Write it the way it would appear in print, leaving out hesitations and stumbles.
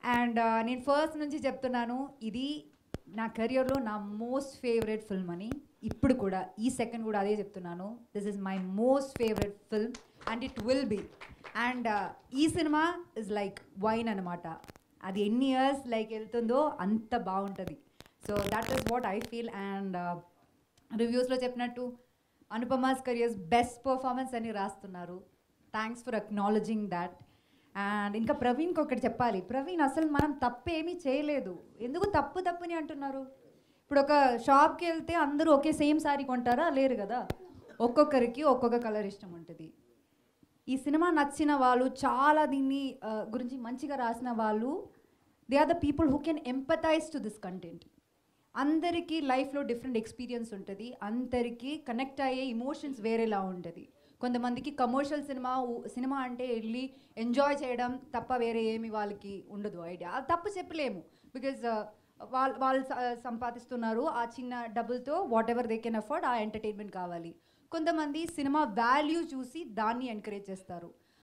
And నేను first నుంచి చెప్తున్నాను, ఇది నా కెరియర్లో నా మోస్ట్ ఫేవరెట్ ఫిల్మ్ అని. ఇప్పుడు కూడా ఈ సెకండ్ కూడా అదే చెప్తున్నాను, this is my most favourite film and it will be. And ఈ సినిమా ఇస్ లైక్ వైన్ అనమాట, అది ఎన్ని ఇయర్స్ లైక్ వెళ్తుందో అంత బాగుంటుంది. So that is what I feel. And రివ్యూస్లో చెప్పినట్టు అనుపమాస్ కెరియర్స్ బెస్ట్ పర్ఫార్మెన్స్ అని రాస్తున్నారు. Thanks for acknowledging that. And ఇంకా ప్రవీణ్కి ఒకటి చెప్పాలి. ప్రవీణ్, అసలు మనం తప్పేమీ చేయలేదు, ఎందుకు తప్పుని అంటున్నారు? ఇప్పుడు ఒక షాప్కి వెళ్తే అందరూ ఒకే సేమ్ శారీ కొంటారా? లేరు కదా, ఒక్కొక్కరికి ఒక్కొక్క కలర్ ఇష్టం ఉంటుంది. ఈ సినిమా నచ్చిన వాళ్ళు, చాలా దీన్ని గురించి మంచిగా రాసిన వాళ్ళు, they are the people who can empathize to this content. అందరికీ లైఫ్లో డిఫరెంట్ ఎక్స్పీరియన్స్ ఉంటుంది, అందరికీ కనెక్ట్ అయ్యే ఇమోషన్స్ వేరేలా ఉంటుంది. కొంతమందికి కమర్షియల్ సినిమా అంటే వెళ్ళి ఎంజాయ్ చేయడం తప్ప వేరే ఏమి వాళ్ళకి ఉండదు ఐడియా. తప్పు చెప్పలేము, బికాజ్ వాళ్ళు సంపాదిస్తున్నారు, ఆ చిన్న డబ్బులతో what ever they can afford, ఆ ఎంటర్టైన్మెంట్ కావాలి. కొంతమంది సినిమా వాల్యూ చూసి దాన్ని ఎంకరేజ్ చేస్తారు.